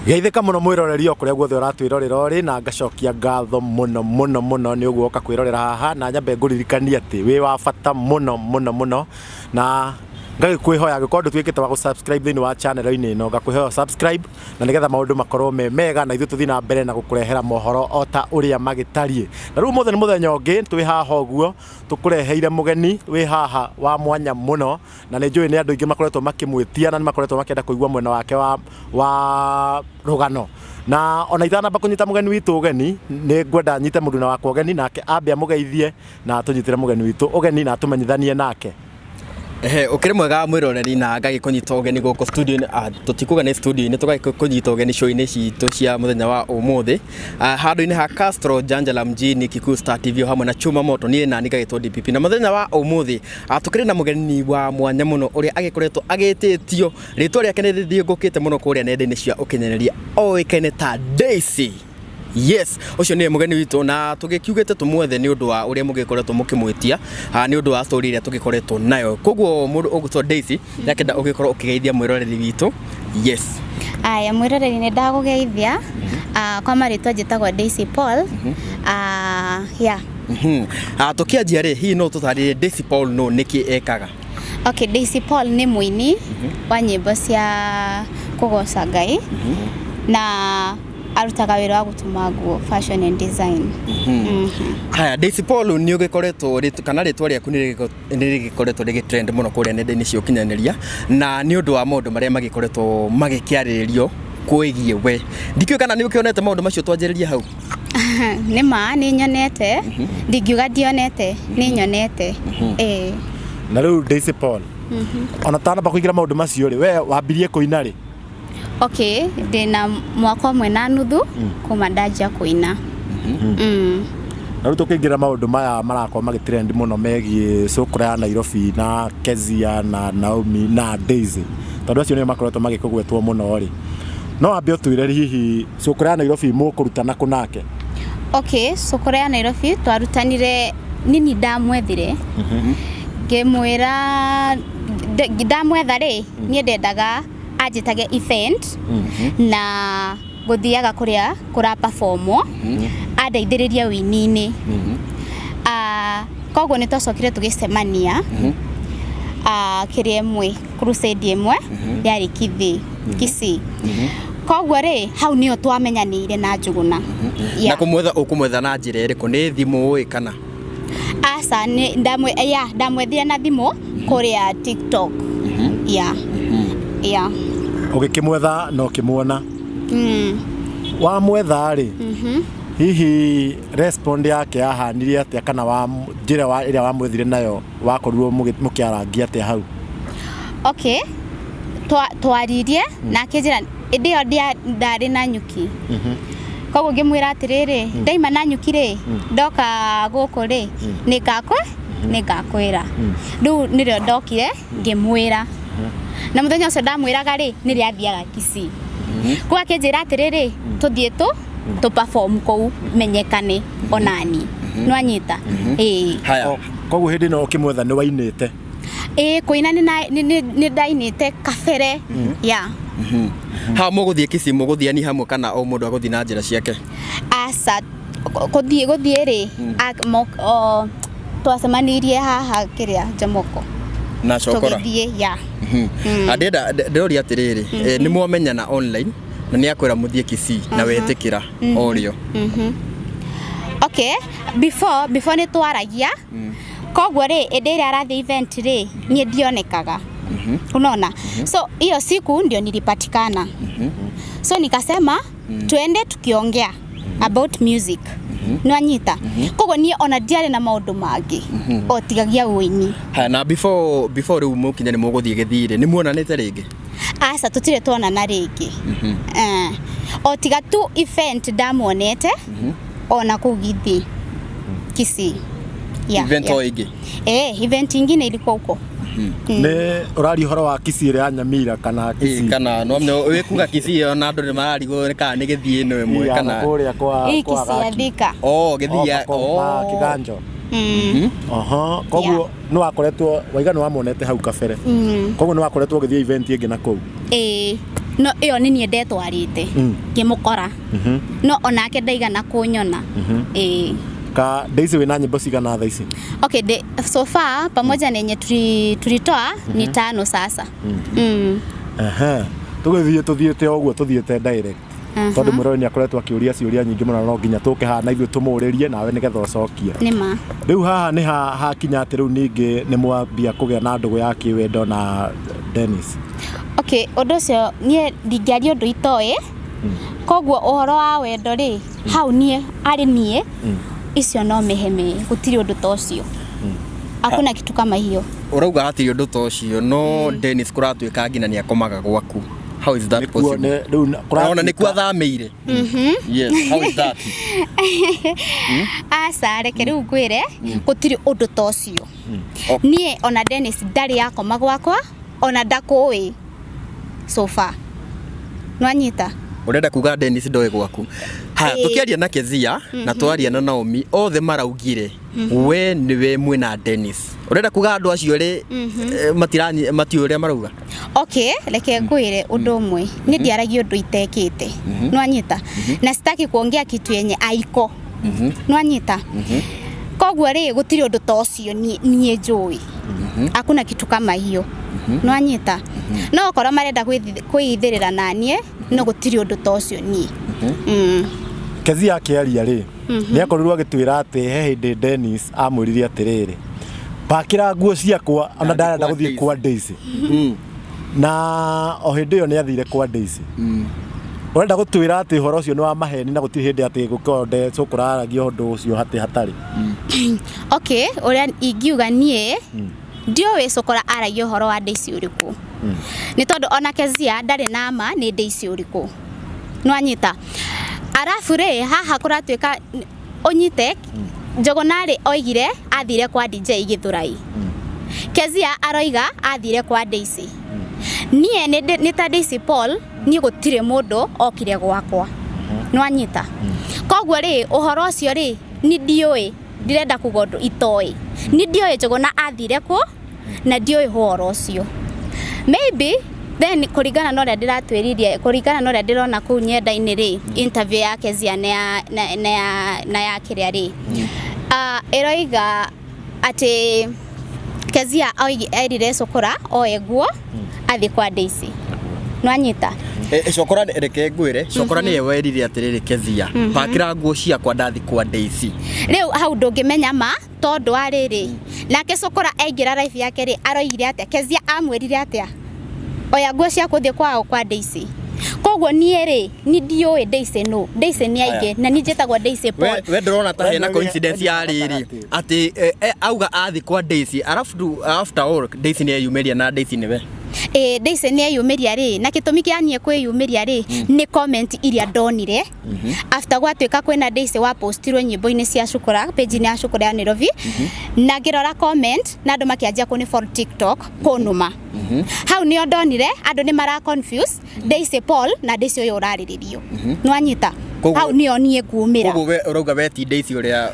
Geithika muno mwiroreri okuria guothe uratwirorera uri na ngacokia ngatho muno ni uguo oka kwirorera haha na nyambe nguririkania ati wi wa bata muno na ngagikwihoya gikorwo twikite wa subscribe thini wa channel ini no ngakwihoya subscribe na nigetha maundu makorwo mega na ithu tuthi na mbere na gukurehera mohoro ota uria magitarie na riu muthe ni muthenya ungi twi haha uguo tukureheire mugeni wi haha wa mwanya muno na ni njui ni andu ingi makoretwo makimwitia na ni makoretwo makienda kuigua mwena wake wa rugano na ona itanamba kunyita mugeni witu ugeni ni ngwenda nyite muduna wakwa ugeni nake ambe amugeithie na tunyitire mugeni witu ugeni na tumenyithanie nake. Ukire mwega mwiroreri na ngagikunyita ugeni guku studio tutikuga ni studio ni tugagikunyita ugeni show ini citu cia muthenya wa umuthi handu-ini ha Castro Janjala mjini Kikuyu Star TV hamwe na Chuma Moto ni na ngagitwo DPP na muthenya wa umuthi tukire na mugeni wa mwanya muno uria agikoretwo agititio ritwa riake ni rithiungukite muno kuria nenda-ini cia ukinyereria oikaine ta Daisy. Yes, ucio ni mugeni witu na tugikiugite tumwethe ni undu wa uria mugikoretwo mukimwitia ni undu wa story iria tugikoretwo nayo koguo mundu ugutwo Daisy yakenda ugikorwo ukigeithia mwiroreri witu. Yes. Aya mwiroreri ni ndagugeithia kwa maritwa njitagwo Daisy Paul. Yeah. Tukianjia ri hi no tutarire Daisy Paul no niki ekaga. Okay, Daisy Paul ni muini wa nyimbo cia kugoca Ngai na arutaga wira wa gutuma nguo fashion and design. Haya Daisy Paul ni ugikoretwo kana ritwa riaku ni rigikoretwo rigitrend muno kuria nenda-ini cia ukinyaneria na ni undu wa maundu maria magikoretwo magikiariririo kuigie we ndikio kana ni ukionete maundu macio twanjiriria hau. Ni nyonete ndingiuga ndionete ni nyonete. Na riu Daisy Paul ona tanamba kuigira maundu macio ri we wambirie kuina ri? Okay, ndina mwaka umwe na nuthu kuma ndajia kuina. Na riu tukiingira maundu maya marakorwo magitrend muno megie Cukura ya Nairobi na Keziah na Naomi na Daisy tondu acio ni makoretwo magikugwetwo muno ri no ambe utwire hihi Cukura ya Nairobi mukurutana kunake? Okay, Cukura ya Nairobi twarutanire nini ndamwethire ngimwira ndamwetha ri nie ndendaga ajitage event na guthiaga kuria kura perform andeithiriria wini-ini koguo ni twacokire tugistemania kiria imwe crusade imwe yari Kisii koguo ri hau nio twamenyanire na Njuguna. Na kumwetha ukumwetha na njira iriku ni thimu kana? Asa ni ndamwethia na thimu kuria TikTok. Yeah. Ugikimwetha no kimwona wa mwetha ri hihi respond yake ahanirie atia kana wa njira wa iria wa mwethire nayo wakorirwo mukiarangia atia hau? Okay, twaririe na kijira ndio ndari na nyuki koguo ngimwira atiriri ndaima na nyuki ri ndoka guku ri nikakwira riu nirio ndokire ngimwira na muthenya ucio ndamwiraga ri ni ri athiaga Kisii kwa kijira atiriri tuthie tu perform kou menyekane onani nwanyita. Haya koguo hindi no kimwetha ni wainite? Kuina ni ndainite kabere. Yeah. Ha muguthie Kisii muguthiani hamwe kana o mundu aguthi na njira ciake? Asa guthie ri twacemanirie haha kiria Jamoko na Cukura tugithie. Yeah. Adeda ndoria atiriri ni mumenyana online na ni akwira muthie Kisii na wetikira orio. Okay, before ni twaragia koguo ri ende ria arathi event ri ni ndionekaga unaona. So hiyo siku ndio nilipatikana. So nikasema tuende tukiongea about music nwanyita koguo ni ona diare na maundu mangi otigagia wini. Ha na before ri mukinya ni muguthie Githiri ni muonanite ringi? Asa tutire tuonana ringi. Otiga tu event ndamuonete ona kugithi Kisii. Event oigi? Event ingine ilikuwa huko. Ni urari horo wa Kisii ria Nyamira kana Kisii? Kana no wikuga Kisii ona andu ni mararigo kana ni Githii ino imwe kana kuria kwa Kisii ya Thika. Githii Kiganjo. Koguo no wakoretwo waigana wa monete hau kabere. Koguo no wakoretwo githie event ingi na kou? no iyo ni nie ndetwarite ngimukora no onake ndaigana kunyona ka Daisy wina nyimbo cigana thaa ici? Okay, so far pamoja na yenye tulitoa ni 5 sasa. Tuthiete oguo tuthiete direct. Tondu muroni akoretwo akiuria ciuria nyingi muno no nginya tuke haha na ithuĩ tumuririe nawe nigetha ucokie. Nima. Riu haha ni ha kinya ati riu ningi ni mwambia kugia na ndugu ya Kiwendo na Dennis. Okay, undu cio nie ndingiaria undu itoi. Koguo uhoro wa wendo ri hau nie ari nie icio no meheme gutiri undu ta ucio. Hakuna kitu kama hiyo. Urauga hatiri undu ta ucio no Dennis kuratuika ngina ni akomaga gwaku. How is that possible? Kurona ni kwa thameire. Yes, how is that? Asa reke riu ngwire gutiri undu ta ucio. Nie ona Dennis ndari yakoma gwakwa ona ndakui so far. Nwanyita. Urenda kuga Dennis ndoe gwaku. Haya tukiaria na Keziah na twaria na Naomi othe maraugire we niwe mwina Dennis. Urenda kuga andu acio ri matiuria marauga. Okay, reke ngwire undu umwe ni ndiaragia undu itekite. Nwanyita. Na sitaki kuongea kitu yenye aiko. Nwanyita. Koguo ri gutiri undu ta ucio nie njui. Hakuna kitu kama hiyo. Nwanyita. No okoro marenda kwithirira nanie no gutiri undu ta ucio nie. Keziah akiaria ri ni akorirwo agitwira ati he hindi Dennis amwirire atiriri pakira nguo ciakwa ona ndarenda guthie kwa Daisy na o hindi yo ni athire kwa Daisy urenda gutwira ati horo ucio ni wa maheni na gutiri hindi ati gukonde Cukura undu ucio hatari. Okay, uria ingiuga nie ndio we Cukura aragia horo wa Daisy uriku ni tondu ona Keziah ndari nama ni Daisy uriku. Nwanyita. Arafu ri haha kuratuika onyite Njogonari oigire athire kwa DJ Githurai. Keziah aroiga athire kwa Daisy. Nie ni ta Daisy Paul ni gutire mundu okire gwakwa. Nwanyita. Koguo ri uhoro ucio ri ni ndioi ndirenda kugondu itoi. Ni ndioi Njogona athire ku na ndioi uhoro ucio. Maybe then kurigana no ria ndiratwiririe kurigana no ria ndirona ku nyenda-ini ri interview ya Keziah na ya kiria ri eroiga ati Keziah airire Cukura oeguo athi kwa Daisy. Nwanyita. Cukura reke ngwire Cukura ni werire atiriri Keziah pakira nguo ciakwa ndathi kwa Daisy. Riu hau ndungimenya ma tondu ariri nake Cukura aingira life yake ri aroigire atia Keziah amwirire atia oya nguo cia kuthie kwa Daisy. Koguo nie ri ni ndioi Daisy no Daisy ni aige na ni njitagwo Daisy Paul. We ndorona ta hena coincidence ya riri ati auga athi kwa Daisy arafu after all Daisy ni yumeria na Daisy niwe. Daisy ni yumeria ri na kitumi kia nie kwiyumeria ri ni comment iria ndonire after gwatuika kwena Daisy wa postirwo nyimbo-ini cia Cukura page ni ya Cukura ya Nairobi na ngirora comment na andu makianjia kuni for TikTok kunuma. Hau ni ndonire andu ni mara confuse Daisy Paul na Daisy uyu urariririo. Nwanyita. Hau ni nie kuumira. Koguo we urauga we ti Daisy uria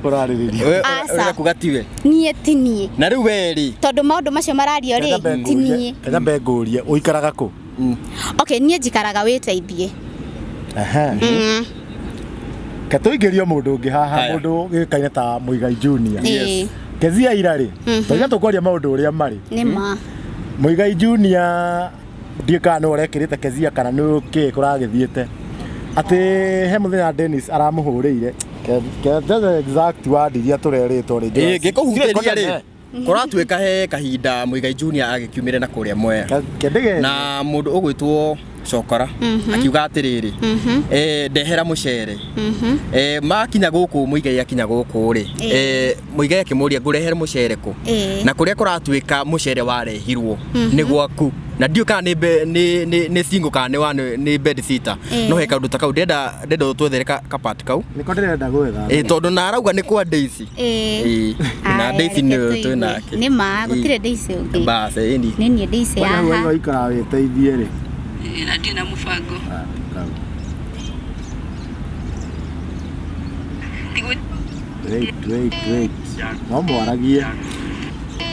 urariririo. Uria kugatiwe. Nie tinie. Na riu weri. Tondu maundu macio marario ri tinie. Kenya bengurie uikaraga ku? Okay, nie njikaraga witeithie. Katuigerio mundu ungi haha mundu gikaine ta Muigai Junior. Yes. Keziah irari. Toiga tukwaria maundu uria mari. Nima. Muigai Junior ndikana urekirite Keziah kana ni ki kuragithiete. Ati he muthenya Dennis aramuhurire. Ke exact word iria tureritwo ri. Gikuhuteria ri. Kuratuika he kahinda Muigai Junior agikiumire na kuria mwe. Na mundu ugwitwo Cukura akiuga atiriri ndehera mucere makinya guku Muigai akinya guku ri Muigai akimuria ngurehere mucere ku na kuria kuratuika mucere warehirwo ni gwaku na ndio kana ni single kana ni bed sitter no he kaundu takau ndenda twethere kapati kau niko ndirenda gwetha tondu na arauga ni kwa Daisy na Daisy ni twinake ni ma gutire Daisy ungi base indi ni ni Daisy ya wewe ikara witeithie ri na ndina mubango wait no mwaragie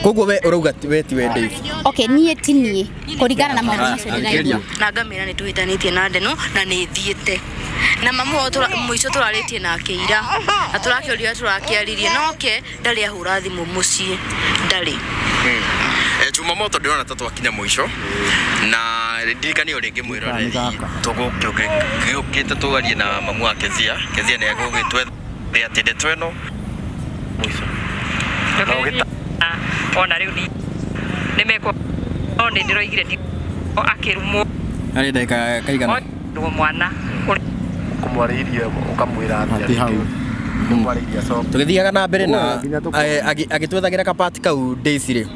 koguo we urauga we ti we Daisy okay nie ti nie kurigana na maundu macio ndiraigua na ngamira ni tuhitanitie na ndeno na ni thiete na mamu muico turaritie nake ira na turakioria turakiaririe noke ndari ahura thimu mucii ndari Jumamoto ndirona tatu akinya muico na ndirikani ringi mwiroreri tugukite tugarie na mamu wa Keziah ni agugitwe ati ndetweno muico ona riu ni meko oni ndiroigire ndi akirumo ari ndeka kaigana ndo mwana kumwaririe ukamwira ati hau kumwaririe so tugithiaga na mbere na agitwethagira kapati kau Daisy ri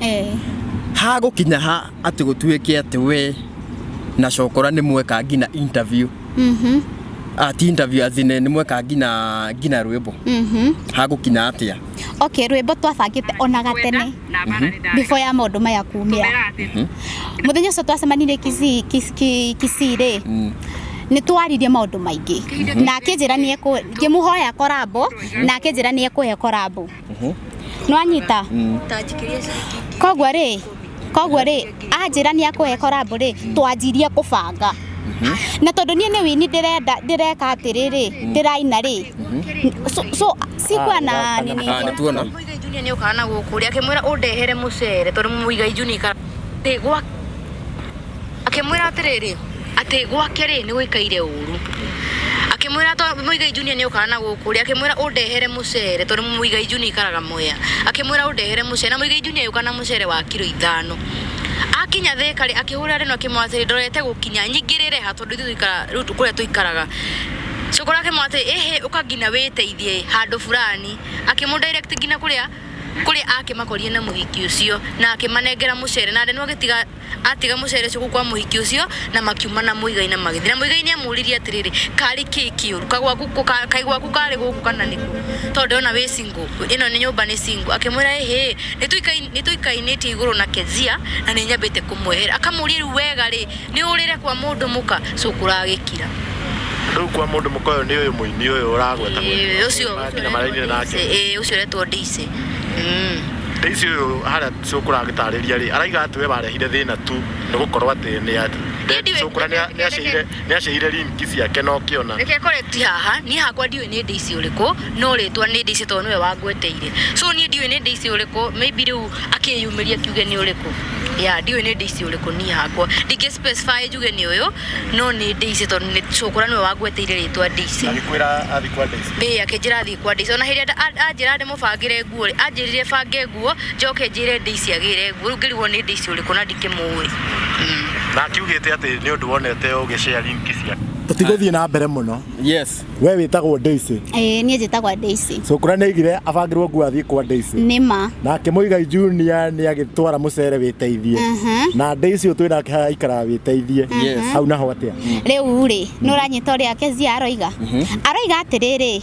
ha gukinya ha ati gutuike ati we na Cukura ni mweka ngina interview ati interview azine ni mweka ngina rwimbo ha gukinya atia okay rwimbo twabangite ona gatene before ya maundu maya kumia muthenya ucio twacemanire Kisii ri ni twaririe maundu maingi na akinjira ni ngimuhoya korabo na akinjira ni ekuhe korabo no anyita koguo ri anjira ni akuhe korabo ri twanjirie kubanga na tondu nie ni wini ndireka atiriri ndiraina ri so sikwa na nini tuona Junior ni ukana gukuria akimwira undehere mucere tondu muigai Junior gwa akimwira atiriri ati gwake ri ni gwikaire uru akimwira to muigai Junior ni ukana gukuria akimwira undehere mucere tondu muigai Junior ikaraga moya akimwira undehere mucere na muigai Junior yukana mucere wa kilo 5 akinya theka ri akihura rino kimwatiri ndorete gukinya nyingirire ha tondu tuikara rutu kuria tuikaraga Cukura akimwate ehe ukagina weteithie handu fulani akimudirect gina kuria akimakorie na muhiki ucio na akimanengera mucere na ndeno agitiga atiga mucere ucio kwa muhiki ucio na makiuma na muigai na magithira na muigai ni amuririe atiriri kari kiki uru kaigwa ku kari guku kana niku tondu ona we single ino ni nyumba ni single akimwira ehe nituikainite iguru na Keziah na ni nyambite kumwehera akamuria wega ri ni urire kwa mundu muka Cukura agikira riu kwa mundu mukoyo ni uyu muini uyu uragweta ucio na maraini nake ucio retwo Daisy Daisy uyu hara Cukura agitariria ri araiga ati we barehire thina tu ni gukorwa ati ni ati Cukura ni aceire linki ciake no kiona reke correct haha ni hakwa ndiwe ni Daisy uriku no ritwa ni Daisy tondu we wangweteire so ni ndiwe ni Daisy uriku maybe riu akiyumiria kiuge ni uriku ya ndiwe ni Daisy uriku ni hakwa ndike specify juge ni uyu no ni Daisy tondu ni Cukura ni we wangweteire ritwa Daisy agikwira athi kwa Daisy be akijira athi kwa Daisy ona hiria anjira ndi mubangire nguo anjirire bange nguo njoke njire Daisy agire nguo ngirwo ni Daisy uriku na ndikimuwi na kiugite ati ni undu wonete ugishare linki cia tutiguthie na mbere muno yes we witagwo Daisy nie njitagwa Daisy Cukura ni igire abangirwo nguo athi kwa Daisy nima na Muigai Junior ni agitwara mucere witeithie na Daisy utwira akihaya ikara witeithie hau naho atia riu ri nuranyita ria Keziah aroiga atiriri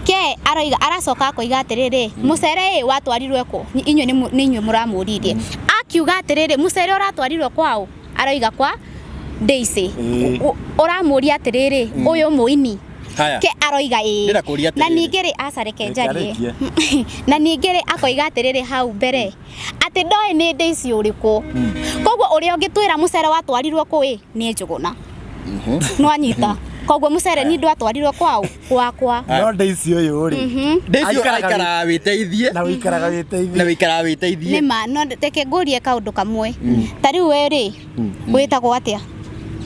ke aroiga aracoka koiga atiriri mucere watwarirwe ko inywe ni inywe muramuririe akiuga atiriri mucere uratwarirwe kwao aroiga kwa Daisy uramuria atiriri uyu muini ke aroiga na ningiri acareke njarie na ningiri akoiga atiriri hau mbere ati ndoi ni Daisy uriku koguo uria ungitwira mucere watwarirwe kwi ni njuguna no anyita koguo mucere ni ndwatwarirwe kwao gwakwa no Daisy uyu uri Daisy ikara witeithie na wikara witeithie nima no teke ngurie kaundu kamwe tari we ri witagwo atia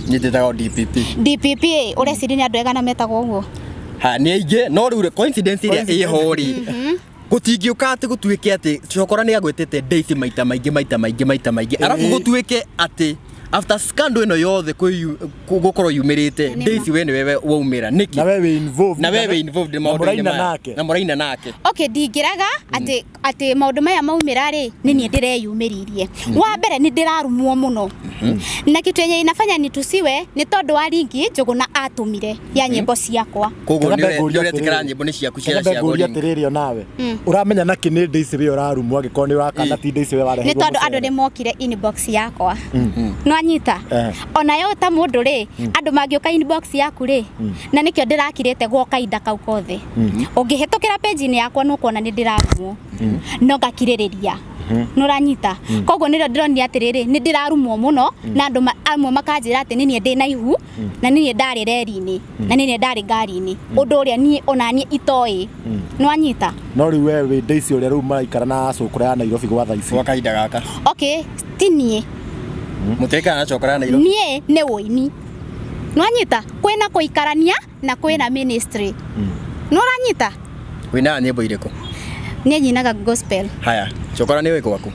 nyititagwo DPP ureciri ni andu ega na metagwo uguo ha ni aige no riu coincidence iria iho ri gutingiuka ati gutuike ati Cukura ni agwetete Daisy maita maingi arafu gutuike ati after scandal ino yothe gukorwo yumirite Daisy we ni wewe waumira niki na wewe involved na muraina nake okay ndingiraga ati maundu maya maumira ri ni nie ndireyumiririe wa mbere ni ndirarumwo muno na kitu yenye inafanya nitusiwe ni tondu wa lingi njuguna atumire ya nyimbo ciakwa koguo ni uretikira nyimbo ni ciaku cia guria tiriri nawe uramenya naki ni Daisy we urarumwo agiko ni urakana ti Daisy we warehirwo ni tondu andu ni mokire inbox yakwa no anyita ona yo ta mundu ri andu mangiuka inbox yaku ri na nikio ndirakirite gwoka inda kau kothe ungihitukira page ni yakwa no kuona ni ndirarumwo no ngakirĩrĩria nuranyita koguo nĩrĩo ndĩronire atĩrĩrĩ nĩ ndĩrarumwo mũno na andũ amwe makanjĩra atĩ nĩ niĩ ndĩ na ihu na nĩ niĩ ndarĩ reri-inĩ na nĩ niĩ ndarĩ ngari-inĩ ũndũ ũrĩa niĩ ona niĩ itoĩ nĩwanyita no rĩu we wĩ Daisy ũrĩa rĩu maraikara na cukura ya Nairobi gwa thaa ici gwa kahinda gaka okay ti niĩ mũtĩkaga na cukura ya Nairobi niĩ nĩ ũini nĩwanyita kwĩna kũikarania na kwĩna ministry nĩwanyita wĩna nyĩmbo irĩkũ niĩ nyinaga gospel haya cukura nĩ wĩ gwaku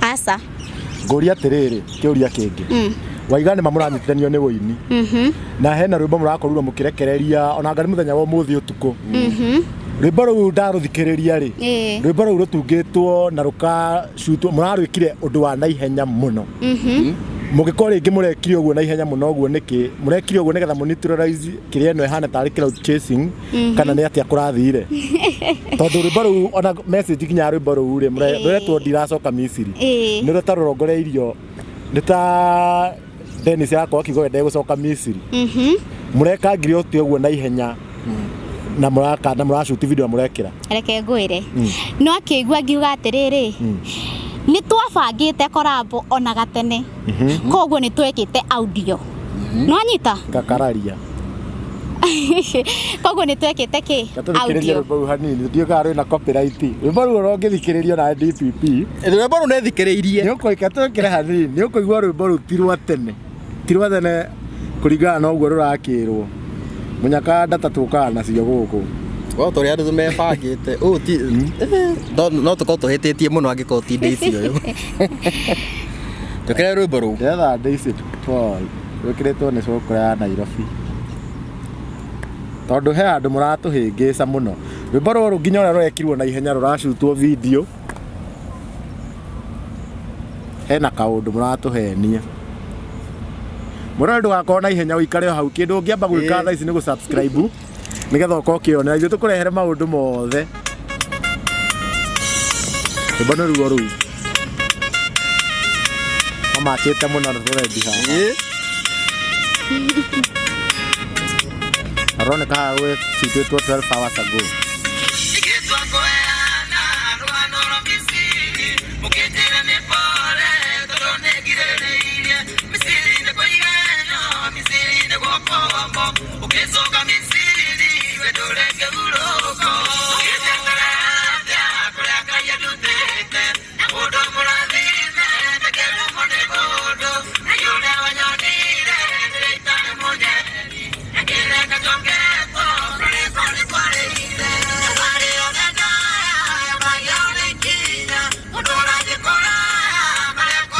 asa ngũria atĩrĩrĩ kĩũria kĩngĩ waiga nĩ mamũranyitithanio nĩ wũini na hena rwĩmbo mũrakorwo mũkĩrekereria ona ngari mũthenya wa ũmũthĩ ũtukũ rwĩmbo rũu ndarũthikĩrĩria rĩ rwĩmbo rũu rũtungĩtwo na rũkacutwo mũrarwĩkire ũndũ wa naihenya mũno mũgĩkorwo rĩngĩ mũrekire ũguo naihenya mũno ũguo nĩkĩ mũrekire ũguo nĩgetha mũneutralize kĩrĩa ĩno ĩhana tarĩ cloud chasing kana nĩ atĩa kũrathire tondũ rwĩmbo rũu ona message nginya rwĩmbo rũu rĩ rũretwo ndiracoka Misiri nĩ rũtarorongoreirio nĩ ta Dennis yakwa kiugo ndegũcoka Misiri mũreka ngiri ũtĩ ũguo naihenya na mũracuti video mũrekĩra reke ngwĩre no akĩigua ngiuga atĩrĩrĩ nĩ twabangĩte korabo ona gatene koguo nĩ twekĩte audio nĩwanyita ngakararia koguo nĩ twekĩte kĩ audio rwĩmbo rũu hanini ndiũkaga rwĩna copyright rwĩmbo rũu rũngĩthikĩrĩrio na DPP rwĩmbo rũu nĩthikĩrĩirie nĩ ũkũika twĩkĩre hanini nĩ ũkũigua rwĩmbo rũu ti rwa tene kũringana na ũguo rũrakĩrwo mũnyaka ndata tũkaga nacio gũkũ o tũrĩa andũ mebangĩte ũũ ti no tũkorwo tũhĩtĩtie mũno angĩkorwo ti Daisy ũyũ tũkĩre rwĩmbo rũu ndetha Daisy rwĩkĩrĩtwo nĩ cukura ya Nairobi tondũ he andũ mũratũhĩngĩca mũno rwĩmbo rũrũ nginya ũrĩa rwekirwo na ihenya rũracutwo video hena kaũndũ mũratũhenia mũrũ ndũgakorwo na ihenya ũikare hau kĩndũ ũngĩamba gwĩka thaa ici nĩ gũ-subscribe nĩgetha ũkorwo ũkĩona ithuĩ tũkũrehere maũndũ mothe rwĩmbo nĩ ruo rũu mamakĩte mũno rũrendi haha aroneka haha gwĩcitĩtwo 12 hours ago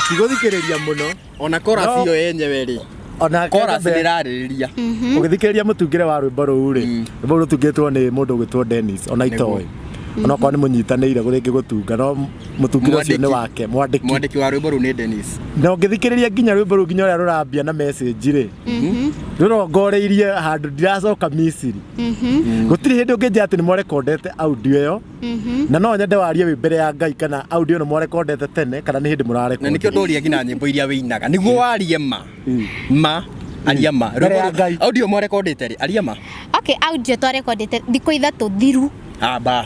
Tigũthikĩrĩria mũno ona chorus ĩyo yenyewe rĩ ona chorus nĩrarĩrĩria ũgĩthikĩrĩria mũtungĩre wa rwĩmbo rũu rĩ rwĩmbo rũu rũtungĩtwo nĩ mũndũ ũgwĩtwo Dennis ona itoĩ ona kwa nĩ mũnyitanĩire rĩngĩ gũtunga no mũtungĩre ũcio nĩ wake mwandĩki wa rwĩmbo rũu nĩ Dennis na ũngĩthikĩrĩria nginya rwĩmbo rũu nginya ũrĩa rũrambia na message rĩ rũrongoreirie handũ ndiracoka Misiri gũtirĩ hĩndĩ ũngĩnjĩra atĩ nĩ mwarekondete audio ĩyo na no nyende warie wĩ mbere ya Ngai kana audio ĩno mwarekondete tene kana nĩ hĩndĩ mũrarekonda na nĩkĩo ndũria nginya nyĩmbo iria wĩinaga nĩguo warie ma aria ma audio mwarekondete rĩ aria ma okay audio twarekondete thikũ ithatũ thiru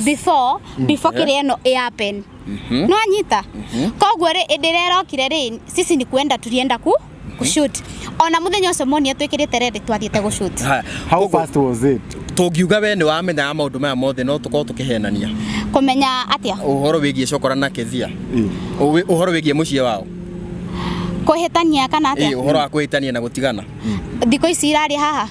before kĩrĩa ĩno happen no anyita koguo rĩ ndĩrerokire rĩ sisi ni kwenda tulienda kushoot ona mũthenya ũcio monia twĩkĩrĩte ready twathiĩte gushoot how fast was it tũngiuga we nĩ wamenya maũndũ maya mothe no tũkorwo tũkĩhenania kũmenya atĩa ũhoro wĩgiĩ Cukura na Keziah ũhoro wĩgiĩ mũciĩ wao kũhĩtania kana atĩa ũhoro wa kũhĩtania na gũtigana thikũ ici irarĩ haha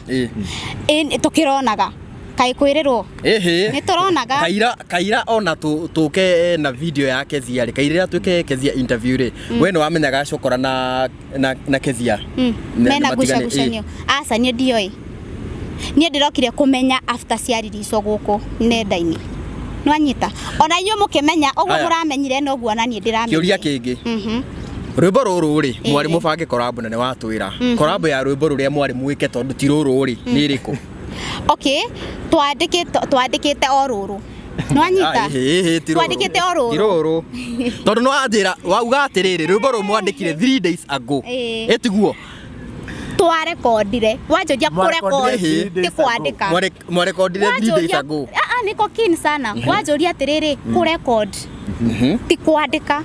tũkĩronaga kai kwĩrĩrwo nĩ tũronaga kaira ona tũke na video ya Keziah rĩ kaira twĩke Keziah interview rĩ we nĩ wamenyaga Cukura na Keziah mena gucagucanio aca niĩ ndioi niĩ ndĩrokire kũmenya after ciariricwo gũkũ nenda-inĩ nwanyita ona inyuĩ mũkĩmenya ũguo mũramenyire no guo na niĩ ndĩramenya kĩũria kĩngĩ rwĩmbo rũrũ rĩ mwarĩ mũbange korabo nene watwĩra korabo ya rwĩmbo rũrĩa mwarĩ mwĩke tondũ ti rũrũ rĩ nĩ ĩrĩkũ okay twandĩkĩte o rũrũ nwanyita twandĩkĩte o rũrũ ti rũrũ tondũ no anjĩra wauga atĩrĩrĩ rwĩmbo rũu mwandĩkire 3 days ago ĩtiguo twarekondire wanjũria kũrekondi ti kwandĩka mwarekondire 3 days ago niko keen sana wanjoria atiriri ku record ti kwandika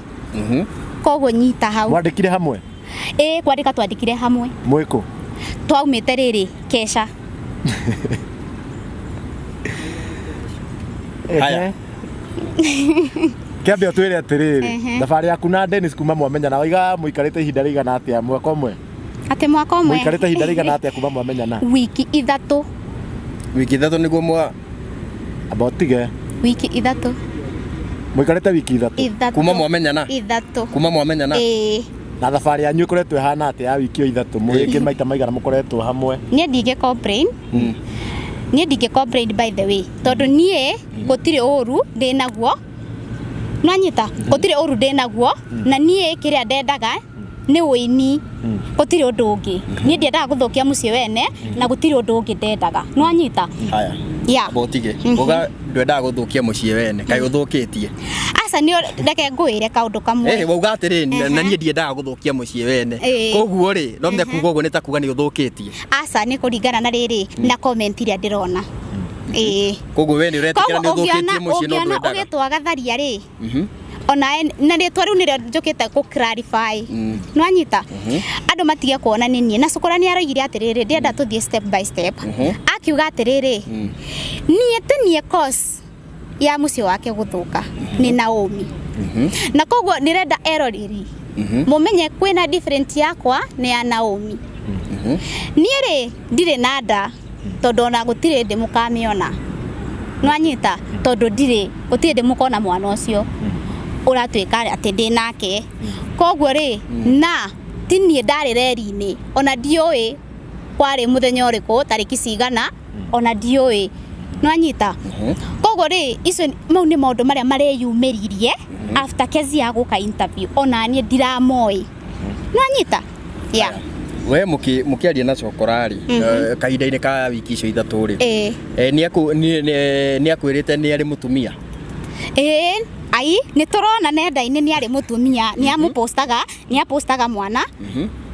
koguo nyita hau Mwandikire hamwe kwandika twandikire hamwe mwiko twaumite riri kesha Haya. Kiambia twire atiriri thabari yaku na Dennis kuma mwamenyana waiga muikarite ihinda rigana atia mwaka umwe ate mwaka umwe muikarite ihinda rigana atia kuma mwamenyana wiki ithatu niguo mwa abotige wiki ithatu muikarite wiki ithatu kuma mwamenyana kuma mwamenyana na thabari yanyu ikoretwo ihana atia ya wiki ithatu mwiki maita maigana mukoretwo hamwe nie ndige complain nie ndige complain by the way tondu nie gutire uru ndinaguo nwanyita gutire uru ndinaguo na nie kiria ndendaga ni uini gutire undu ungi nie ndiendaga guthukia mucie wene na gutire undu ungi ndendaga nwanyita haya ya botige uga ndwendaga guthukia mucie wene kai uthukitie asa ni reke ngwire kaundu kamwe wauga atiri na nie ndiendaga guthukia mucie wene koguo ri no mekuga uguo nitakuga ni uthukitie asa ni kuringana na riri na comment iria ndirona koguo we ni uretikira ni uthukitie mucie no ndwendaga ugitwa Gutheria ri ona na ritwa riu nirio njukite ku clarify nwanyita andu matige kuona ni nie na cukura ni aroigire atiriri ndienda tuthie step by step akiuga atiriri nie cause ya mucio wake guthuka ni Naomi na koguo nirenda eroriri mumenye kwina different yakwa ni ya Naomi nie ri ndire nada tondu ona gutire ndi mukamiona nwanyita tondu ndire gutire ndi mukona mwana ucio uratwika ati ndi nake koguo ri na tinie ndari reri-ini ona ndioi kwari muthenya uriku tariki cigana ona ndioi nwanyita koguo ri icio mau ni maundu maria mareyumiririe after Keziah guka interview ona nie ndiramoi nwanyita we mukiaria na cokorari kahinda-ini ka wiki icio ithatu ri ni akwirite ni ari mutumia ai ni turona nenda-ini ni ari mutumia ni amupostaga mwana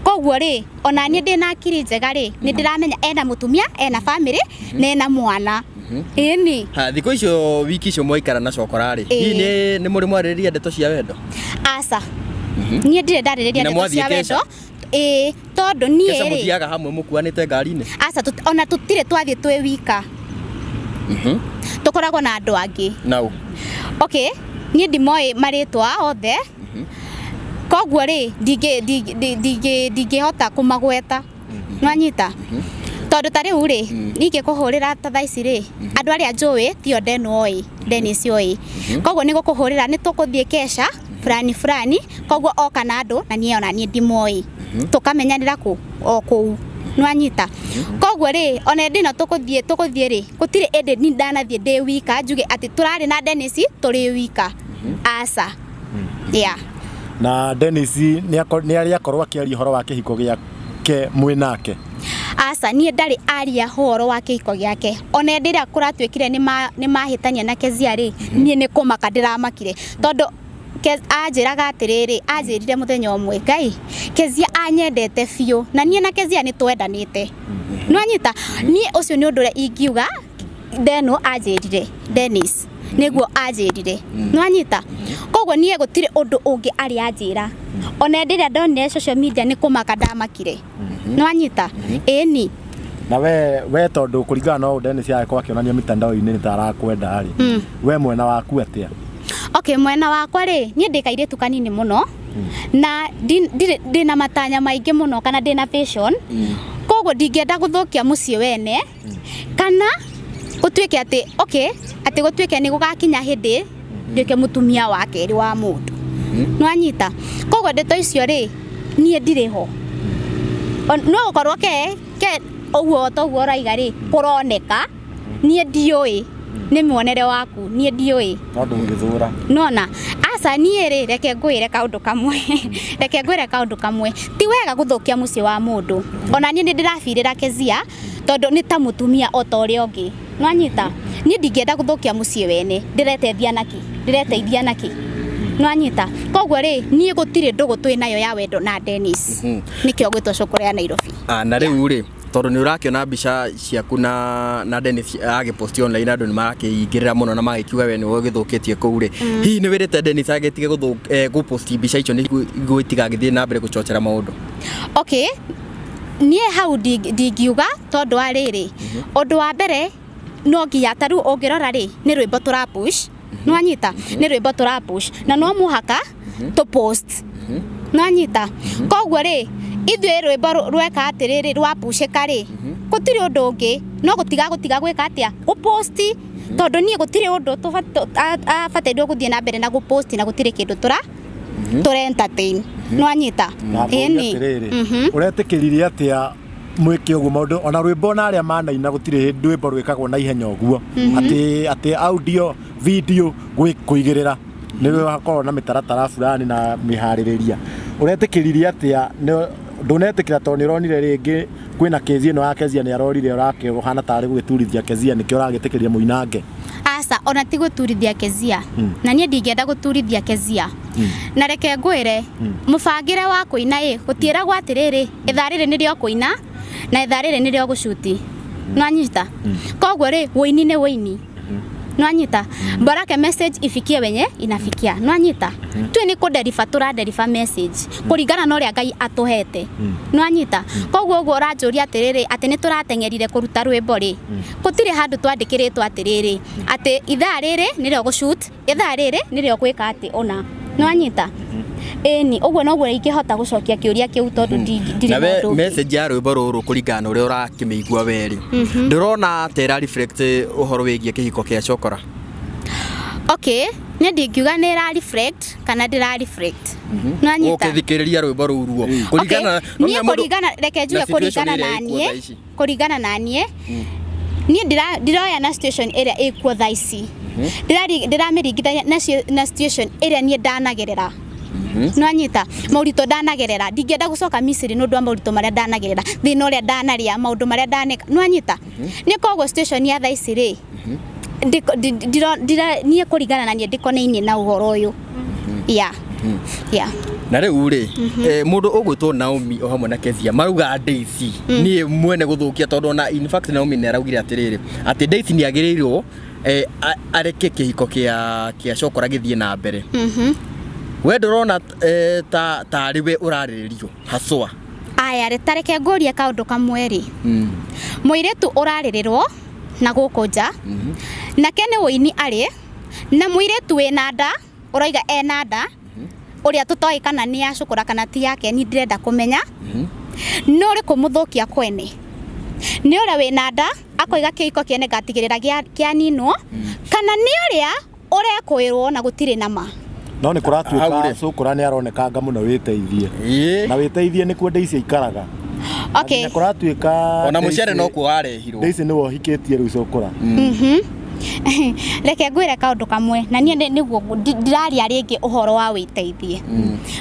koguo ri ona ni ndina akiri njega ri ni ndiramenya ena mutumia ena family na ena mwana ni thiku icio wiki icio mwaikara na cokorari hihi ni muri mwaririria ndeto cia wendo asa ni ndire ndaririria ndeto cia wendo tondu nie ri muthiaga hamwe mukuanite ngari-ini asa ona tutire twathie twi wika tukoragwo na andu angi nau okay nie ndimoi maritwa othe koguo ri ndingihota kumagweta nwanyita tondu tari uri nike kuhurira ta thaici ri andu aria njui tio Dennis oi koguo ni gukuhurira ni tukuthie kesha fulani koguo oka na andu na nie ona nie ndimoi tukamenyanira ku oku nwanyita koguo ri ona ndina tukuthie ri gutire ende ni ndanathie ndi wika njuge ati turari na Dennis turi wika asa na Dennis ni ari akorwo akiaria horo wa kihiko giake mwinake asa nie ndari aria horo wa kihiko giake ona ndira kuratwikire ni mahitania na Keziah ri nie ni kumaka ndiramakire tondu ajiraga atiriri ajirire muthenya umwe Ngai Keziah anyendete fiu na nie na Keziah ni twendanite nwanyita nie ucio ni undu ria ingiuga ndeno ajirire Dennis niguo ajirire nwanyita koguo nie gutire undu ungi ari ajira ona ndira ndonire social media ni kumaka ndamakire nwanyita ni na we tondu kuringana no Dennis yako akionania mitandao-ini ni tarakwenda ari we mwena waku atia okay mwena wakwa ri nie ndikaire tukanini muno na ndina matanya maingi muno kana ndina vision koguo ndingienda guthukia mucie wene kana gutwike ati okay ati gutwike ni gugakinya hindi ndike mutumia wa keri wa mundu nwanyita koguo ndeto icio ri nie ndiriho no ukorwo ke oguo toguo raiga ri kuroneka nie ndioi ni muonere waku nie ndioi no ndungithura nona asa nie ri reke ngwire kaundu kamwe ti wega guthukia mucie wa mundu ona nie ndirafirira Keziah tondu ni ta mutumia otoria ungi nwanyita nie ndingienda guthukia mucie wene ndireteithia naki nwanyita koguo ri nie gutire ndugu twinayo ya wendo na Dennis nikio gwitwo cukura ya Nairobi na riu ri tondu ni urakiona mbica ciaku na Dennis agipost online andu ni marakĩingĩrĩra mũno na magĩkiuga we nĩwe ũgĩthũkĩtie kũu rĩ hihi nĩ wĩrĩte Dennis agetige gũpost mbica icio nĩguo itigagĩthiĩ na mbere gũcocera maũndũ? Okay, niĩ hau ndingiuga tondu wa rĩrĩ ũndũ wa mbere no nginya taru ũngĩrora rĩ nĩ rwĩmbo tũrapush no anyita nĩ rwĩmbo tũrapush na no mũhaka to post no anyita koguo rĩ ithuĩ rwĩmbo rweka atĩrĩrĩ rwapushĩka rĩ gũtirĩ ũndũ ũngĩ no gũtiga gwĩka atĩa gũposti tondu niĩ gũtirĩ ũndũ abatairwo gũthiĩ na mbere na gũposti na gũtirĩ kĩndũ tũra entertain no anyita ĩni ũretĩkĩrire atĩa mwĩke ũguo maũndũ ona rwĩmbo na arĩa manaina gũtirĩ rwĩmbo rwĩkagwo na ihenya ũguo atĩ audio video kũigĩrĩra nĩwe hakorwo na mĩtaratara fulani na mĩharĩrĩria ũretĩkĩrire atĩa ndũnetĩkĩra tondũ nĩũronire rĩngĩ kwĩna kezi ĩno ya Keziah nĩarorire ũrakĩhana tarĩ gũgĩturithia Keziah nĩkĩo ũragĩtĩkĩria mũinange asa ona ti gũturithia Keziah na niĩ ndingĩenda gũturithia Keziah na reke ngwĩre mũbangĩre wa kũina gũtiĩragwo atĩrĩrĩ ithaa rĩrĩ nĩrĩo kũina na ithaa rĩrĩ nĩrĩo gũcuti no anyita koguo rĩ wũini nĩ wũini no anyita baraka message ifikie wenye inafikia no anyita tu ni kuderiva turaderiva message kuringana na ũrĩa Ngai atuhete no anyita koguo ũguo ũranjũria atĩrĩrĩ atĩ nĩ tũratengerire kũruta rwĩmbo rĩ gũtirĩ handũ twandĩkĩrĩtwo atĩrĩrĩ atĩ ithaa rĩrĩ nĩrĩo gũshoot ithaa rĩrĩ nĩrĩo gwĩka atĩ ona no anyita eni ũguo noguo ingĩhota gũcokia kĩũria kĩu tondu ndirĩ nawe message ya rwĩmbo rũrũ kũringana na ũrĩa ũrakĩmĩigua weri ndĩrona tera reflect ũhoro wĩgiĩ kĩhiko kĩa Cukura. Okay, nĩ ndingiuga nĩ ra reflect kana ndĩra reflect no anyita ũkĩthikĩrĩria rwĩmbo rũu ruo kũringana reke njuge kũringana na niĩ niĩ ndiroya na situation ĩrĩa ĩkuo thaa ici ndĩramĩringithania na situation ĩrĩa niĩ ndanagerera no anyita maũritũ ndanagerera ndingĩenda gũcoka Misiri nĩ ũndũ wa maũritũ marĩa ndanagerera thĩna ũrĩa ndanarĩa maũndũ marĩa ndaneka no anyita nĩ koguo situation ya thaa ici rĩ niĩ kũringana na niĩ ndĩkonainie na ũhoro ũyũ na rĩu rĩ mũndũ ũgwĩtwo Naomi o hamwe na Keziah marauga Daisy niĩ mwene gũthũkia tondũ ona in fact Naomi nĩaraugire atĩrĩrĩ atĩ Daisy nĩagĩrĩirwo areke kĩhiko kĩa Cukura gĩthiĩ na mbere we ndũrona tarĩ we ũrarĩrĩrio haswa aya retareke ngũrie kaũndũ kamwe rĩ mũirĩtu ũrarĩrĩrwo na gũkũ nja nake nĩ wũini arĩ na mũirĩtu wĩna nda ũroiga ena nda ũrĩa tũtoĩ kana nĩ ya Cukura kana ti yake ni ndĩrenda kũmenya no ũrĩkũ mũthũkia kwene nĩ ũrĩa wĩna nda akoiga kĩhiko kĩene gatigĩrĩra kĩaninwo kana nĩ ũrĩa ũrekũĩrwo na gũtirĩ nama no nĩ kũratuĩka Cukura nĩ aronekanga mũno wĩteithie na wĩteithie nĩkuo Daisy aikaraga okay kũratuĩka ona mũcere no kuo warehirwo Daisy nĩwe ũhikĩtie rĩu Cukura reke ngwĩre kaũndũ kamwe na niĩ nĩguo ndiraria rĩngĩ ũhoro wa wĩteithie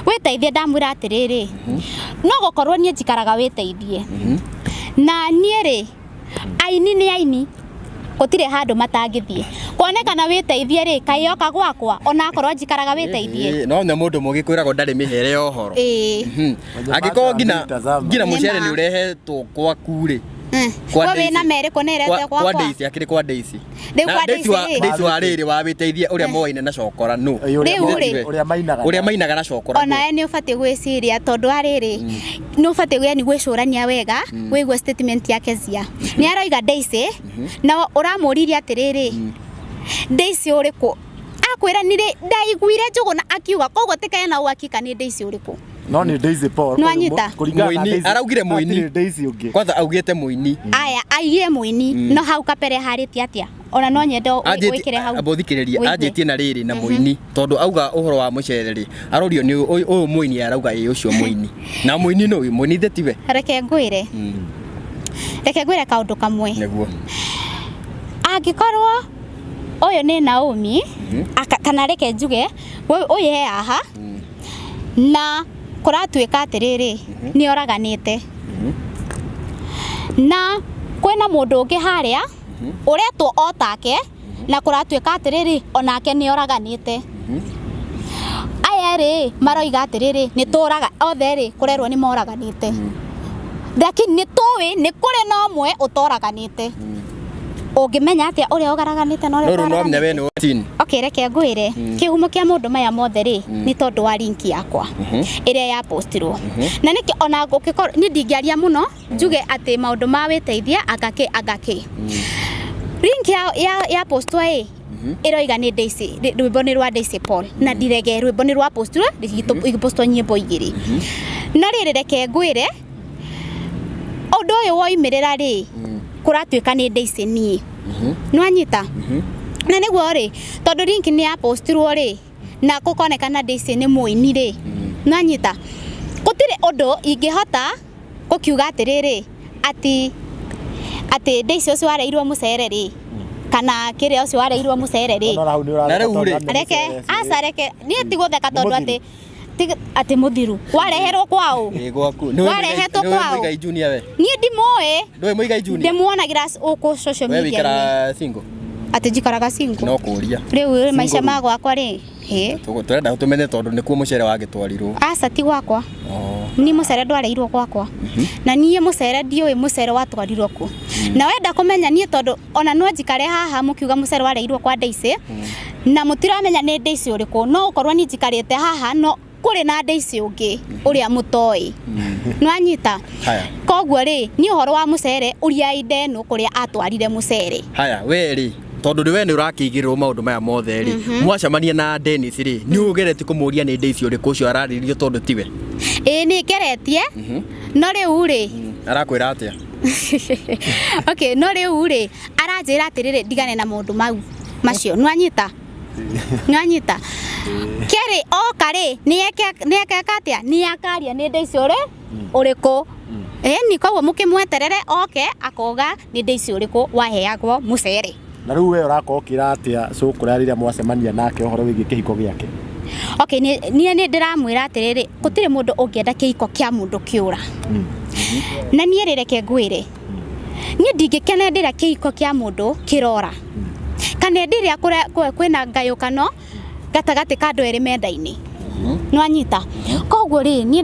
wĩteithie ndamwĩra atĩrĩrĩ no gũkorwo niĩ njikaraga wĩteithie na niĩ rĩ aini nĩ aini gũtirĩ handũ matangĩthiĩ kuonekana wĩteithie rĩ kaĩoka gwakwa ona akorwo njikaraga wĩteithie no nyamũ mũndũ mũgĩkwĩragwo ndarĩ mĩhere ya ũhoro angĩkorwo ngina mũcere nĩ ũrehetwo gwaku rĩ kwa wĩna merĩ kũnerete kwa Daisy akĩrĩ kwa Daisy Daisy wa rĩrĩ wa wĩteithie ũrĩa moine na Cukura no ũrĩa mainaga na Cukura ona nĩ ũbatiĩ gwĩciria tondũ arĩrĩ nĩ ũbatiĩ yani gwĩcũrania wega wĩigua statement ya Keziah nĩ aroiga Daisy na ũramũririe atĩrĩrĩ Daisy ũrĩkũ akwĩra nĩ ndaiguire Njũgũna akiuga koguo tĩkae na ũgakika nĩ Daisy ũrĩkũ no nĩ Daisy Paul mũini araugire mũini Daisy ũngĩ kwanza augĩte mũini aya aigire mũini no hau kapere harĩtie atĩa ona no nyende gwĩkĩre hau abothikĩrĩria anjĩtie na rĩrĩ na mũini tondũ auga ũhoro wa mũcere rĩ arorio nĩ ũyũ mũini arauga ũcio mũini na mũini no mũini thetiwe reke ngwĩre kaũndũ kamwe nĩguo angĩkorwo ũyũ nĩ Naomi kana reke njuge ũyũ he haha na kũratuĩka atĩrĩrĩ nĩ oraganĩte na kwĩna mũndũ ũngĩ harĩa ũretwo otake na kũratuĩka atĩrĩrĩ onake nĩ oraganĩte aya rĩ maroiga atĩrĩrĩ nĩ tũraga othe rĩ kũrerwo nĩ moraganĩte lakini ni towe ni kure no mwe utoraganite ungimenya atia uria ugaraganite no ria no we ni tin okay reke ngwire kihumo kia mundu maya mothe ri ni tondu wa link yakwa iria ya postirwo na niki ona ngukikoro ni ndingiaria muno njuge ati maundu ma witeithia agake link ya postwa iroiga ni Daisy rwimbo ni rwa Daisy Paul na direge rwimbo ni rwa postwa igipostwa nyimbo igiri na riri reke ngwire undu uyu woimirira ri kuratuika ni Daisy ni nwanyita na niguo ri tondu link ni ya postirwo ri na kukonekana Daisy ni muini ri nwanyita gutire undu ingihota kukiuga atiriri ati Daisy ucio wareirwo mucere ri kana kire ucio wareirwo mucere ri na riu ri reke reke ni tigutheka tondu ati muthiru wareherwo kwao warehetwo kwao muigai junior we ni ndimoe ndwe muigai junior ndimuonagira uko social media we wikara single ati jikaraga single no kuria riu maisha magwa ri turenda tumenye tondu ni kuo mucere wagitwarirwo asa ti gwakwa ni mucere ndwareirwo gwakwa na niye mucere ndiwe mucere watwarirwo ku na wenda kumenya nie tondu ona no njikare haha mukiuga mucere wareirwo kwa Daisy na mutiramenya ni Daisy uriku no ukorwa ni njikarite haha no kuri na Daisy ungi uria mutoi nwanyita koguo ri ni uhoro wa mucere uria idenu kuria atwarire mucere haya we ri tondu riwe ni urakigirwo maundu maya mothe ri mwacamania na Dennis ri ni ugereti kumuria ni Daisy uriku ucio araririo tondu tiwe ni ngeretie no riu ri arakwira atia okay no riu ri aranjira atiriri ndigane na maundu mau macio nwanyita kere okare ni ekekatia ni akaria ni Daisy uriku ni koguo mukimweterere oke akoga ni Daisy uriku waheagwo mucere na riu we urakokira atia Cukura riria mwacemania nake uhoro wigi kihiko giake okay ni ndiramwira atiriri gutire mundu ungienda kihiko kia mundu kiura na ni rireke ngwire ni ndingikena ndira kihiko kia mundu kirora kana ndiria kwina ngayukano gatagati ka andu eri mendaini nwanyita koguo ri ni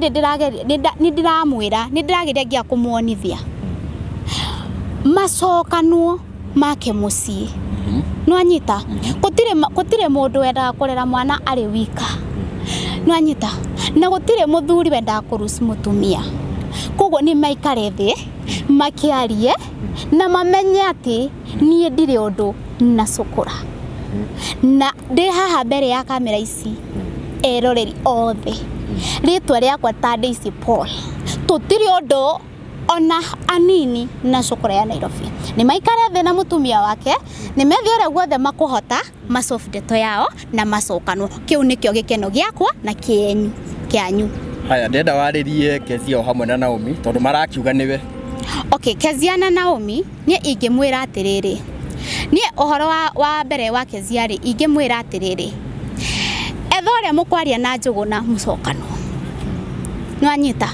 ndiramwira ni ndirageria ngia kumuonithia macokano make mucii nwanyita gutire mundu wenda kurera mwana ari wika nwanyita na gutire muthuri wenda kurusi mutumia koguo ni maikare thi makiarie na mamenye ati nie ndire undu na Cukura na ndi haha mbere ya kamera ici eroreri othe ritwa riakwa ta Daisy Paul tutiri undu ona anini na Cukura ya Nairobi ni maikare thi na mutumia wake ni methi ore guothe makuhota masoft deto yao na macokano kiu nikio gikeno giakwa na kianyu haya ndenda waririe Keziah hamwe na Naomi tondu marakiuga niwe okay Keziah na Naomi ni ingimwira atiriri ni uhoro wa mbere wa Keziah ri ingimwira atiriri ethore mukwaria na njuguna mucokano nwanyita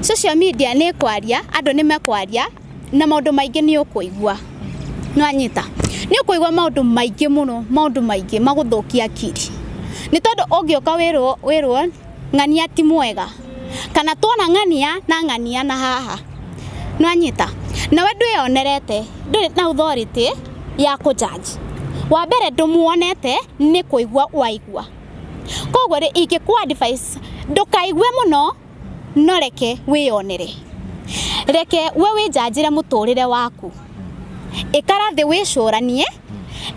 social media ni kwaria andu ni mekwaria na maundu maingi ni ukuigwa nwanyita ni ukuigwa maundu maingi muno maundu maingi maguthukia akiri ni tondu ungioka wirwo ng'ania ti mwega kana tuona ng'ania na haha nwanyita na we ndwionerete nduri na authority ya kujudge wa mbere ndumuonete ni kuigwa waigwa koguo ri ingikwa advice ndukaigwe muno no reke wionere reke we wijajire muturire waku ikara thi wicuranie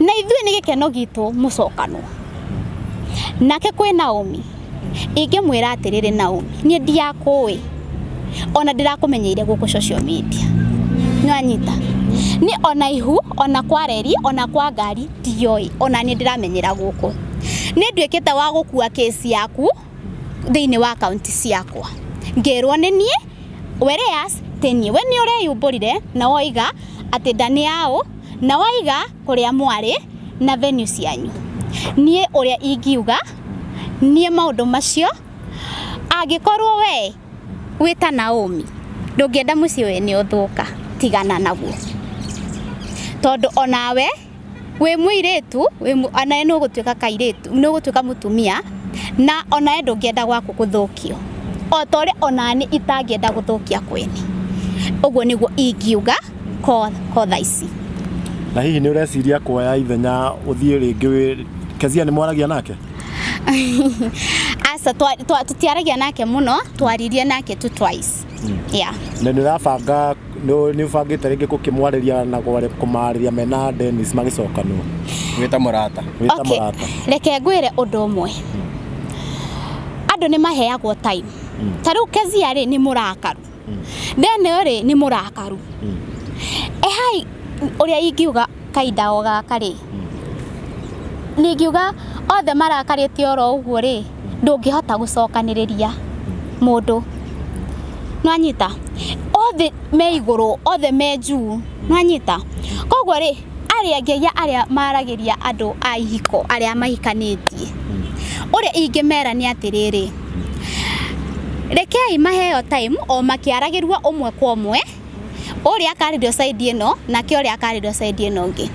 na ithuĩ nĩ gĩkeno gitu mucokano nake kwĩ Naomi ingĩmwĩra atĩrĩrĩ Naomi niĩ ndiakũĩ ona ndĩrakũmenyeire gũkũ social media nwanyita ni ona ihu ona kwa reri ona kwa ngari ndioi ona niĩ ndĩramenyera gũkũ nĩ nduĩkĩte wa gũkua case yaku thĩinĩ wa account ciakwa ngĩrwo nĩ niĩ whereas tenie we nĩ ũreyumbũrire na woiga atĩ ndani yao na waiga kũrĩa mwarĩ na venue cianyu niĩ ũrĩa ingiuga niĩ maũndũ macio angĩkorwo we wĩta Naomi ndũngĩenda mũciĩ we nĩ ũthũka tigana naguo tondu onawe we mũirĩtu ona nĩ ũgũtuĩka kairĩtu nĩ ũgũtuĩka mũtumia na ona ndũngĩenda gwaku gũthũkio o tore onani itangĩenda gũthũkia kwene ũguo nĩguo ingiuga ko thaa ici. Na hihi nĩ ũreciria kuoya ithenya ũthiĩ rĩngĩ Keziah nĩ mwaragia nake? Asa tutiaragia nake muno, twaririe nake tu twice. Yeah. Na nĩ ũrabanga nĩ ũbangĩte rĩngĩ gũkĩmwarĩria na kũmarĩria mena Dennis magĩcokanwo wĩta mũrata? Wĩta mũrata. Reke ngwĩre ũndũ ũmwe. Andũ nĩ maheagwo time. Ta rĩu Keziah rĩ nĩ mũrakaru. Dene rĩ nĩ mũrakaru. Ehai ũrĩa ingiuga kaida o gaka rĩ. Ningiuga othe marakarĩte oro ũguo rĩ ndũngĩhota gũcokanĩrĩria mũndũ. Nwanyita othe me igũrũ othe me juu nwanyita. Koguo rĩ arĩa ngeia arĩa maragĩria andũ a ihiko arĩa mahikanĩtie ũrĩa ingĩmera nĩ atĩrĩrĩ, rekei maheo time o makĩaragĩrua ũmwe kwa ũmwe ũrĩa akarĩrio side ĩno na kĩ ũrĩa akarĩrio side ĩno ngĩ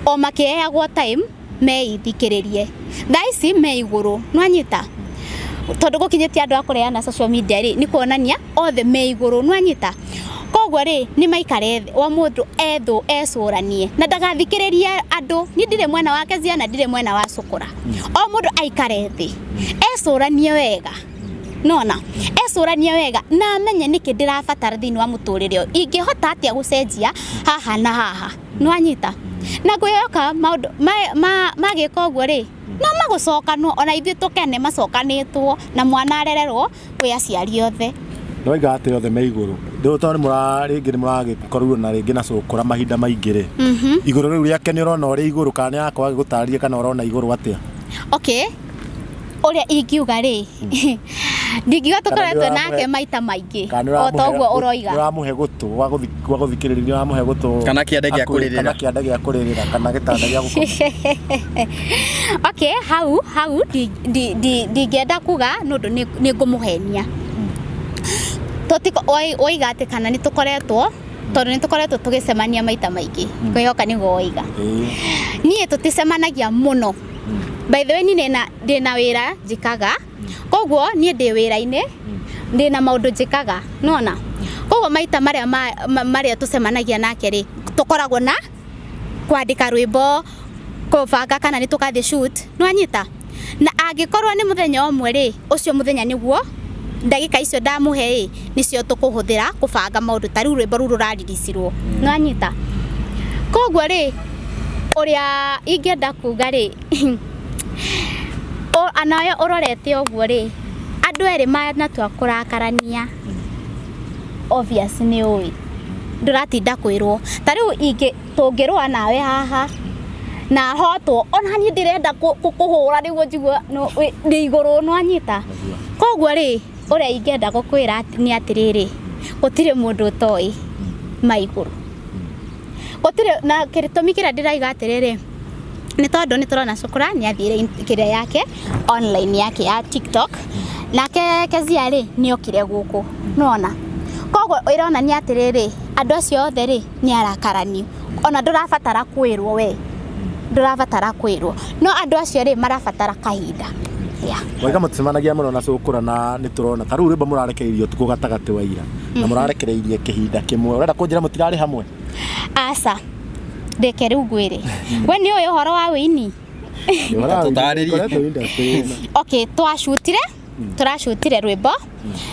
o makĩheagwo time meithikĩrĩrie. Thaa ici me igũrũ nwanyita tondũ gũkinyĩtie andũ a kũreana social media rĩ nĩ kuonania othe me igũrũ nwanyita. Koguo rĩ nĩ maikare thĩ o mũndũ ethũ ecũranie na ndagathikĩrĩrie andũ. Ni ndirĩ mwena wa Keziah na ndirĩ mwena wa Cukura. O mũndũ aikare thĩ ecũranie wega nona ecũranie wega na amenye nĩkĩ ndĩrabatara thĩinĩ wa mũtũrĩre ũyũ ingĩhota atĩa gũcenjia haha na haha nwanyita. Na ngwĩhoka maũndũ magĩka ũguo rĩ no magũcokanwo ona ithuĩ tũkene macokanĩtwo na mwana arererwo kwĩ aciari othe. Nĩ waiga atĩ othe me igũrũ ndĩ tondũ rĩngĩ nĩ mũragĩkorwo na rĩngĩ na Cukura mahinda maingĩ rĩ igũrũ rĩu rĩake nĩ ũrona ũrĩ igũrũ kana yakwa gĩgũtarĩria kana ũrona igũrũ atĩa? Okay, ũrĩa ingiuga rĩ ndingiuga tũkoretwo nake maita maingĩ o ta ũguo ũroiga. Nĩ wamũhe gũtũ wa gũthikĩrĩria, nĩ wamũhe gũtũ kana kĩande gĩa kũrĩrĩra, kana kĩande gĩa kũrĩrĩra kana gĩtanda gĩa gũkoma. Okay, hau ndingĩenda kuga nũndũ nĩ ngũmũhenia. Totiko oiga atĩ kana nĩ tũkoretwo tondũ nĩ tũkoretwo tũgĩcemania maita maingĩ kwĩhoka nĩguo oiga. Niĩ tũticemanagia mũno. By the way ndĩna wĩra njikaga koguo niĩ ndĩ wĩra-inĩ ndĩna maũndũ njikaga nona. Koguo maita marĩa tũcemanagia nake rĩ tũkoragwo na kwandĩka rwĩmbo kũbanga kana nĩ tũgathiĩ shoot nwanyita. Na angĩkorwo nĩ mũthenya ũmwe rĩ ũcio mũthenya nĩguo ndagĩka icio ndamũhe ĩ nĩcio tũkũhũthĩra kũbanga maũndũ ta rĩu rwĩmbo rũu rũrariricinwo nwanyita. Koguo rĩ ũrĩa ingĩenda kuga rĩ anayo ũrorete ũguo rĩ andũ erĩ manatua kũrakarania obvious nĩ ũĩ ndũratinda kwĩrwo. Ta rĩu tũngĩrũa nawe haha na hotwo ona niĩ ndĩrenda kũhũra nĩguo njigue ndĩ igũrũ nwanyita. Koguo rĩ ũrĩa ingĩenda gũkwĩra nĩ atĩrĩrĩ gũtirĩ mũndũ ũtoĩ maigũrũ. Gũtirĩ na gĩtũmi kĩrĩa ndĩraiga atĩrĩrĩ nĩ tondũ nĩ tũrona Cukura nĩ athire kĩrĩa yake online yake ya TikTok nake Keziah rĩ nĩ okire gũkũ nona. Koguo ĩrona nĩ atĩrĩrĩ andũ acio othe rĩ nĩ arakaranio ona ndũrabatara kwĩrwo we ndũrabatara kwĩrwo no andũ acio rĩ marabatara kahinda. Waiga mũticemanagia mũno na Cukura na nĩ tũrona ta rĩu rwĩmbo mũrarekereirio tukũ gatagatĩ wa ira na mũrarekereirie kĩhinda kĩmwe ũrenda kũnjĩra mũtirarĩ hamwe? Aca ndeke rĩu ngwĩre we nĩ ũyũ ũhoro wa wĩini. Okay, tũracutire rwĩmbo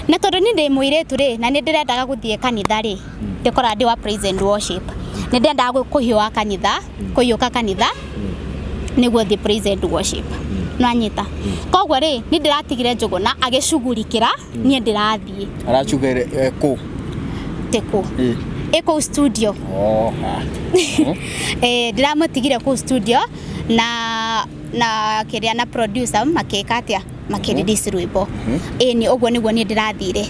na tondũ nĩ ndĩ mũirĩtu rĩ na nĩ ndĩrendaga gũthiĩ kanitha rĩ ndĩkora ndĩ wa praise and worship nĩ ndendaga kũhiũka kanitha nĩguo thiĩ praise and worship nwanyita. Koguo rĩ nĩ ndĩratigire Njũgũna agĩcugurikĩra niĩ ndĩrathiĩ. Aracugire kũ? Teko eko studio. Ndĩramũtigire kũ studio na kĩrĩa na producer makĩka makĩrelease rwĩmbo ĩni ũguo nĩguo niĩ ndĩrathire.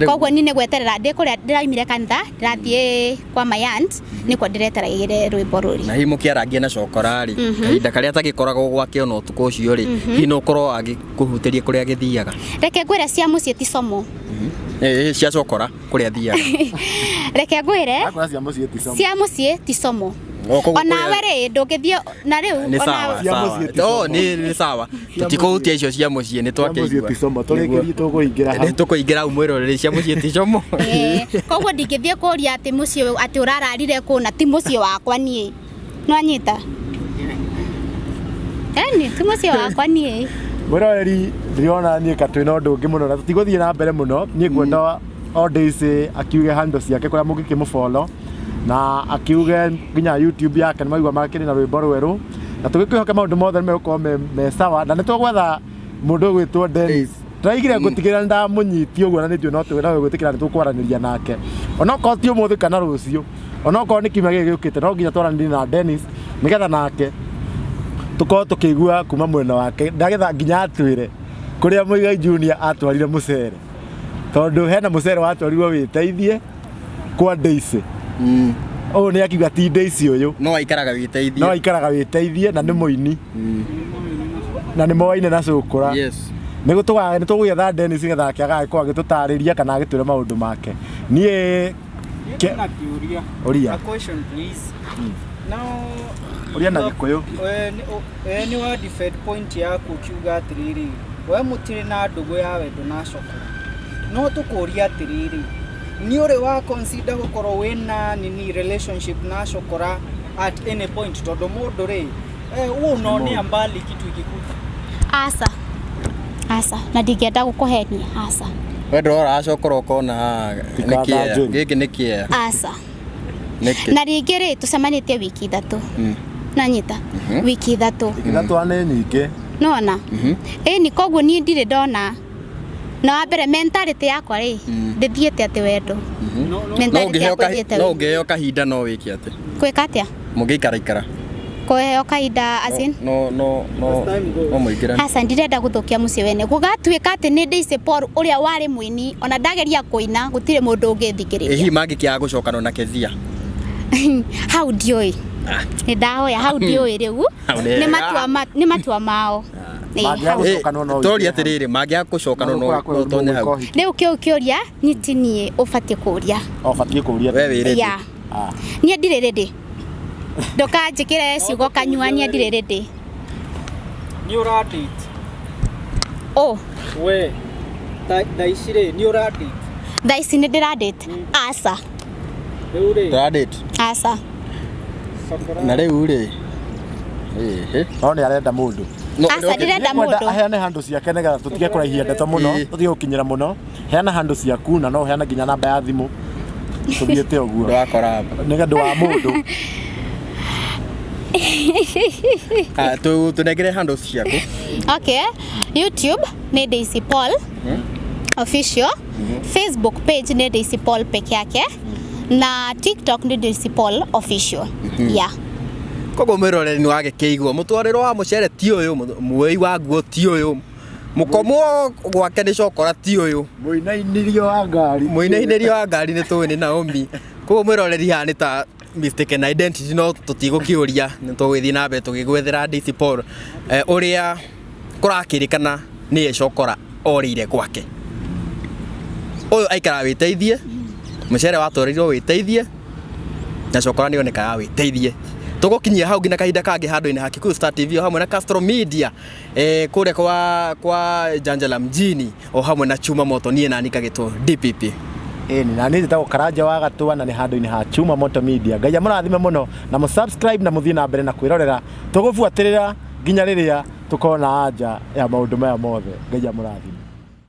Koguo niĩ nĩ gweterera ndĩkũrĩa ndĩraimire kanitha ndĩrathiĩ kwa my aunt nĩkuo ndĩreteragĩre rwĩmbo rũrĩ. Na hihi mũkĩarangia na Cukura rĩ kahinda karĩa atagĩkoragwo gwake ona ũtukũ ũcio rĩ hihi no ũkorwo agĩkũhutĩria kũrĩa agĩthiaga? Reke ngwĩre cia mũciĩ ti somo. Cia Cukura kũrĩa athiaga? Reke ngwĩre cia mũciĩ ti somo ona were ndungithie na riu ni sawa ni sawa tutikuhutia icio cia mucii ni twakeigua tukuingira umwiroreri cia mucii ticomo koguo ndingithie kuria ati mucii ati urararire ku na ti mucii wakwa nie no anyita ti mucii wakwa nie mwiroreri ndiriona nie katwina undu ungi muno na tutiguthie na mbere muno nie ngwenda all days akiuge handle ciake kuria mungikimufollow na akiuge nginya YouTube yake ni maigua makiri na rwimbo rweru na tugikihoka maundu mothe megukorwo me sawa na nitugwetha mundu gwitwo Dennis turaigire ngutigira ndamunyiti uguo na nitio no twira gwitikira nitukwaraniria nake ona ko ti umuthi kana rucio ona ko ni kima giukite no nginya twaranirie na Dennis nigetha nake tuko tukigua kuma mwena wake ndagetha nginya atwire kuria Muigai Junior atwarire mucere tondu hena mucere watwarirwo witeithie kwa Daisy ni akiuga ti Daisy uyu no aikaraga witeithie na ni muini na ni moine na Cukura nigo tugwetha Dennis getha akiaga ko agitutariria kana agitwira maundu make nie a question please now uria na gikuyu ni wa defend point yaku kiuga atiriri we mutire na ndugu ya Wendo na Cukura no tukuria atiriri ni ore wa consider gukorwo wina nini relationship na Cukura at any point tondu mundu ri unonia mbali kitu ikikuta asa na ndingenda gukuhenia asa Wendo ora Cukura ukona giki nikie asa na ringi ri tucemanitie wiki 3 na nyita wiki 3 ane nyingi nona ni koguo ni ndire ndona na wambere mentality yakwa ri ndithiete ati Wendo no ngeheo kahinda no wiki ati kwika atia mungiikara kuheo kahinda asin no muigira hasa ndirenda guthukia mucii wene gugatwika ati ni Daisy Paul uria wari muini ona ndageria kuina gutire mundu ungithikiriria ehi mangikia gucokana na Keziah how ndioi ni ndahoya how ndioi riu ni matua mao tori atiriri magia gucokana no tonye hau riu kiuria nitinie ubatie kuria we wirete ni ndire ready ndoka njikire ciugo kanyua ni ndire ready ni urati we Daisy ni urati Daisy ni ndiradate asa radate asa na riu ri ni arenda mundu asa ndirenda mundu aheane handle ciake nega tutige kuraihia ndeto muno tutige gukinyira muno heana handle ciaku na no heana nginya namba ya thimu tuthiete uguo ndakora nega ndu wa mundu tunegere handle ciaku okay YouTube ni Daisy Paul official Facebook page ni Daisy Paul peke yake na TikTok ni Daisy Paul official kogo mwiroreri ni wage keigwo mutwariro wa mucere ti uyu muwei wa nguo ti uyu mukomo gwake ni Cukura ti uyu muinainirio wa ngari ni tuwe ni Naomi kogo mwiroreri ha ni ta mistaken identity no tutigukiuria ni tugithii na mbere tugigwethera Daisy Paul uria kurakirikana ni Cukura orire gwake uyu aikara witeithie mucere watwarirwo witeithie na Cukura ni onekaga witeithie tugukinyia hau ngina kahinda kangi handu-ini ha Kikuyu Star TV o hamwe na Castro Media kure kwa Janjala mjini o hamwe na Chuma Moto nie nani kagitwo DPP ni nani nditagwo Karanja wa Gatwa na ni handu-ini ha Chuma Moto Media Ngai amurathime muno na mu subscribe na muthii na mbere na kwirorera tugubuatirira nginya riria tukona anja ya maundu maya mothe Ngai amurathime.